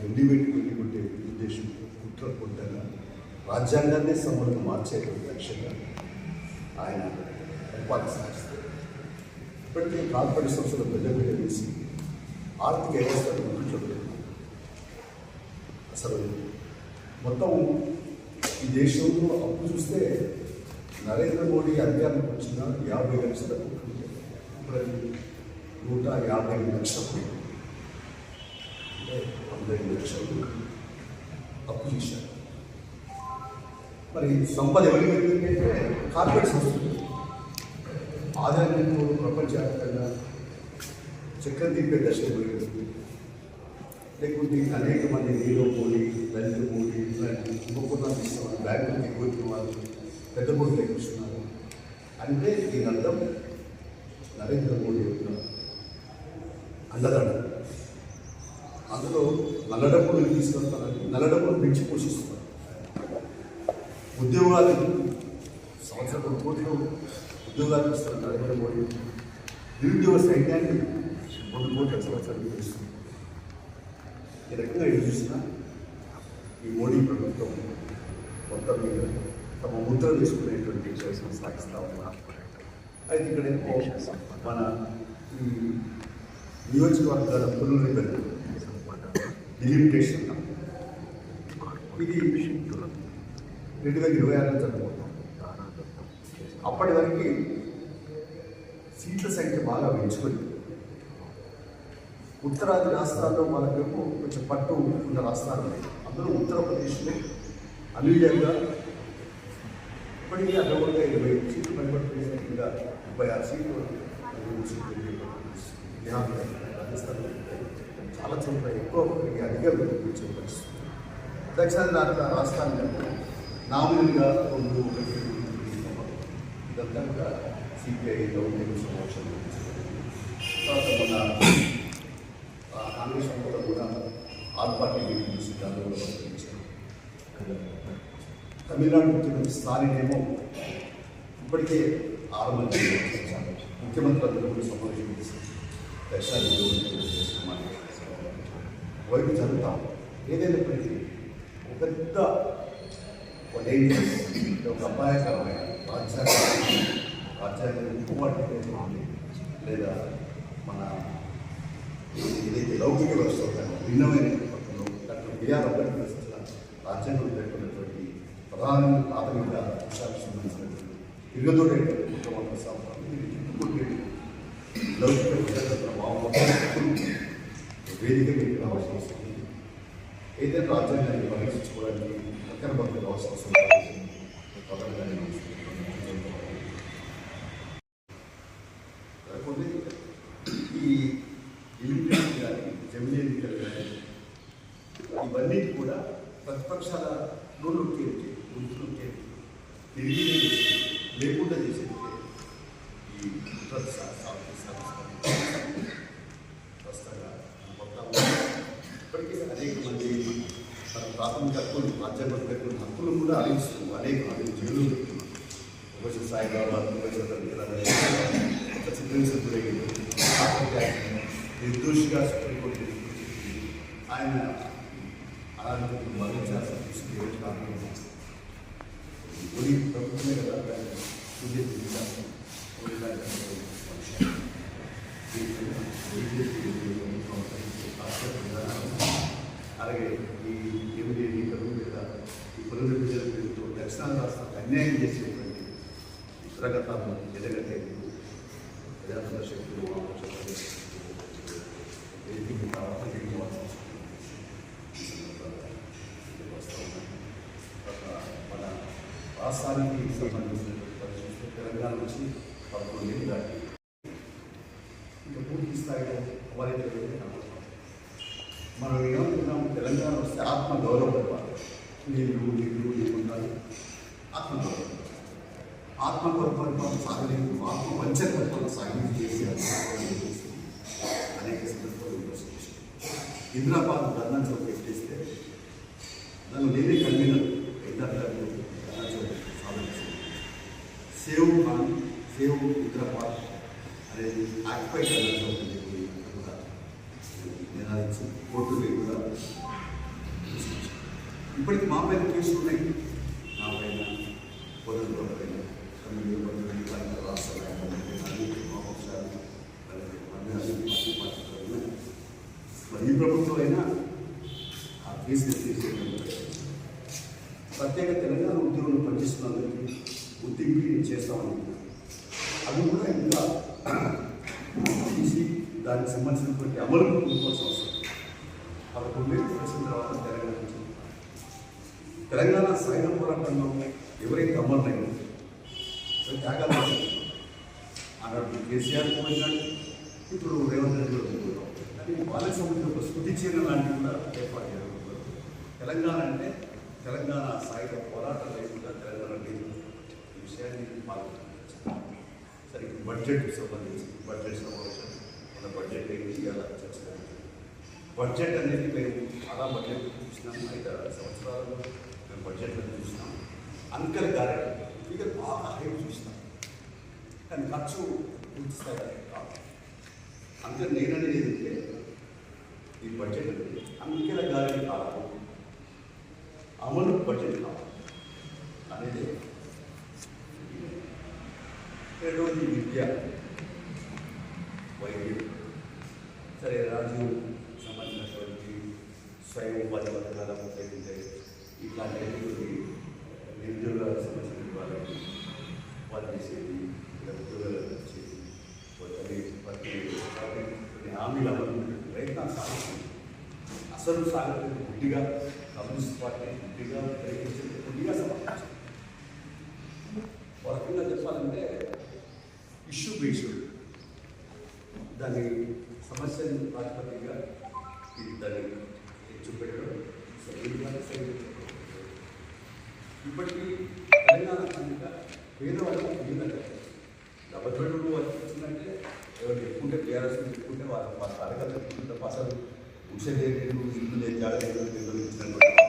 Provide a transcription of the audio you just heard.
వెళ్ళిపెట్టే ఉద్దేశం కుట్ర కొట్టగా రాజ్యాంగాన్ని సమూలంగా మార్చేటువంటి లక్ష్యంగా ఆయన పరిపాలన సాగిస్తారు. ఇప్పటికే కార్పొరేట్ సంస్థలు పెద్దపీట వేసి ఆర్థిక వ్యవస్థను ముందుకు అసలు మొత్తం ఈ దేశంలో అప్పు చూస్తే నరేంద్ర మోడీ అధికారంలోకి వచ్చిన 50 లక్షల కోట్లు, ఇప్పుడు 150 లక్షల కోట్లు, అంటే 150 లక్షల కోట్లు అప్పు చేశారు. మరి సంపద ఎవరికి పెరిగిందంటే కార్పొరేట్ సంస్థలు ఆదాయంలో ప్రపంచవ్యాప్తంగా చక్రం తిప్పే దశలో పెరిగింది. లేకుంటే అనేక మంది నీలో మోడీ, లలిత మోడీ ఇలాంటి ఉపకున్నాలు ఇస్తున్నారు, బ్యాంకులకు ఎక్కువ వాళ్ళు పెద్ద కోట్లు ఎక్కుస్తున్నారు. అంటే దీని అర్థం నరేంద్ర మోడీ యొక్క అండదండ. అందులో నల్లడబ్బులు తీసుకెళ్తారని నల్లడబ్బులు పెంచి పోషిస్తున్నారు. ఉద్యోగాలు సంవత్సరం కోట్లు ఉద్యోగాలు ఇస్తున్నారు నరేంద్ర మోడీ. నిరుద్యోగ సైన్యాన్ని 2 కోట్ల సంవత్సరాలు ఇస్తున్నారు. ఈ రకంగా ఎటు చూసినా ఈ మోడీ ప్రభుత్వం మొత్తం మీద తమ ముద్ర తీసుకునేటువంటి ప్రయత్నం సాగిస్తూ ఉన్నారు. అయితే ఇక్కడ మన ఈ నియోజకవర్గాల పునర్విభజన డిలిమిటేషన్ ఇది 2026లో జరగబోతాం. అప్పటి వరకు సీట్ల సంఖ్య బాగా పెంచుకొని ఉత్తరాది రాష్ట్రాల్లో వాళ్ళకేమో కొంచెం పట్టు ఉన్న రాష్ట్రాలు ఉన్నాయి. అందులో ఉత్తరప్రదేశ్లో అనూహ్యంగా ఇప్పటికీ అదొకటిగా 20 సీట్లు పైబడుతున్నాయి. ఇంకా 36 సీట్లు రాజస్థాన్లో చాలా చోట్ల ఎక్కువ అధికారులు కూర్చే పరిస్థితి. దక్షిణ రాష్ట్రాన్ని నామినల్గా 2 ఇదంతా కూడా సిపిఐ గవర్నమెంట్ సమక్షం. తర్వాత మన కాంగ్రెస్ కూడా ఆల్ పార్టీ మీటింగ్ చూసి దానిలో ప్రకటించారు. తమిళనాడు ముఖ్యమంత్రి స్టాలినేమో ఇప్పటికే 6 మంది ముఖ్యమంత్రులందరూ కూడా సమావేశం చేసి దక్షిణాది వైపు జరుగుతాం. ఏదైనప్పటికీ ఒక పెద్ద ఒక అపాయకరమైన రాజ్యాంగం ఇంకోటి లేదా మన ఏదైతే లౌకిక వ్యవస్థ భిన్నమైన పద్ధతిలో డాక్టర్ బిఆర్ అంబేద్కర్ రాజ్యాంగం పేర్కొన్నటువంటి ప్రధాన ప్రాథమిక అంశాలకు సంబంధించినటువంటి తిరుగుదోడేటువంటి ముఖ్యమంత్రి సాంప్రదాయం లౌకిక విద్యార్థుల ప్రభావం వేదిక మీకు రావాల్సిన అవసరం ఉంది. ఏదైతే రాజ్యాంగాన్ని పరిరక్షించుకోవడానికి అక్కడ భక్తులు అవసరం కాకపోతే ఈ ఎలిమినేషన్ కానీ జమిలీ ఎన్నికలు కానీ ఇవన్నీ కూడా ప్రతిపక్షాల నోళ్ళొక్కి గుర్తులొక్కి తిరిగి లేకుండా చేసేది ఈ ప్రస్తుతంగా ఇప్పటికీ అనేక మంది మన ప్రాథమిక హక్కులు రాజ్యాంగం పెట్టుకున్న హక్కులు కూడా అడిగిస్తూ అనేక జైలు పెడుతున్నారు. ఒకసారి సాయిబాబా నిర్దోషిగా సుప్రీంకోర్టు ఆయన అలాంటి భరించాల్సిన తీసుకునే కారణం ప్రభుత్వమే కదా అలాగే ఈ ఎనిమిది ఎన్నికలు లేదా ఈ పునర్విభజన పేరుతో దక్షిణాది రాష్ట్రాలకు అన్యాయం చేసేటువంటి ఇతరగతాలను ఎదగట్టే ప్రజాతంత్ర శక్తులు మన రాష్ట్రానికి సంబంధించినటువంటి పరిస్థితులు తెలంగాణ నుంచి 11 ఏళ్ళు దాటి ఇంకా పూర్తి స్థాయిలో అమరైతే మనం ఏమనుకున్నాం, తెలంగాణ వస్తే ఆత్మ గౌరవపడవాలి. నీళ్ళు లేకుంటారు ఆత్మగౌరవం. ఆత్మగౌరవం సాగలేదు, ఆత్మ పంచకత్వం సాగించి చేసి అనేక సందర్భాలు ఇంద్రాబాద్ ధర్నా చౌక్ ఎట్టేస్తే దాన్ని లేని కన్వీనర్ ధర్నా చౌక్ సాధించింది. సేవ్ ఇంద్రాబాద్ అనేది ఆక్యుపై ధర్నా చౌక్ కూడా నినాదించి కోర్టులు కూడా ఇప్పటికి మా పైన కేసులు ఉన్నాయి, నా పైన పొదల పైన రాష్ట్ర మరి ఈ ప్రభుత్వం అయినా ఆ కేసులు తీసేయడం ప్రత్యేక తెలంగాణ ఉద్యోగులు పనిచేస్తున్నందుకు గుర్తింపు చేస్తామని అది కూడా ఇంకా తీసి దానికి సంబంధించినటువంటి అమలు కోరుకోవాల్సిన అవసరం. 11 వచ్చిన తర్వాత తెలంగాణ సాయుధ పోరాటంలో ఎవరైతే అమరులైనా త్యాగాలు అన్నాడు కేసీఆర్ పోయినాడు, ఇప్పుడు రేవంత్ రెడ్డి కూడా పోతున్నాం. కానీ వాళ్ళకి సంబంధించిన ఒక శృతి చీరణ లాంటివి కూడా ఏర్పాటు చేయడం. తెలంగాణ అంటే తెలంగాణ సాయుధ పోరాటం లేకుండా తెలంగాణ లేదు. ఈ విషయాన్ని పాల్గొంటున్నాం. సరే, బడ్జెట్కి సంబంధించి బడ్జెట్ సమావేశం మన బడ్జెట్ ఏంటి ఇవాళ చర్చ. బడ్జెట్ అనేది మేము చాలా బడ్జెట్ చూసినాం, 5 సంవత్సరాలలో మేము బడ్జెట్లో చూసినాం. అంకెల గారెంటీ ఫిగర్ బాగా హైప్ చూసినాం, కానీ ఖర్చు పూర్తి స్థాయి కాదు. అంతే నేననేది ఏంటంటే ఈ బడ్జెట్ అనేది అంకెల గారెంటీ కాదు, అమలు బడ్జెట్ కావాలి అనేది. రెండవది విద్య, వైద్యం. సరే, రాజీవ్ సంబంధించినటువంటి స్వయం ఉపాధి పథకాల ఉపయోగించే ఇట్లాంటి నిరుద్యోగాలకు సంబంధించిన వాళ్ళకి వాళ్ళు చేసేది, ఉద్యోగాలకు వచ్చేది, ప్రతి హామీలు అమలు ప్రయత్నాలు సాగుతుంది. అసలు సాగుతుంది గుడ్డిగా కమ్యూనిస్ట్ పార్టీ గుడ్డిగా ప్రయత్నించేది, గుడ్డిగా సమర్థించింది. ఒక రకంగా చెప్పాలంటే ఇష్యూ బేస్డ్ దాని సమస్యను ప్రాతిపదికగా ఇది దాన్ని చూపెట్టడం ఇప్పటికీ తెలంగాణ కనుక పేదవాళ్ళకి ఎందుకంటే డబ్బులు వచ్చిందంటే ఎవరు చెప్పుకుంటే టీఆర్ఎస్ చెప్పుకుంటే వాళ్ళ అడగలు చెప్పుకుంటే అసలు ఉష లేదు, ఇల్లు లేదు, జాగ్రత్త ఇచ్చినటువంటి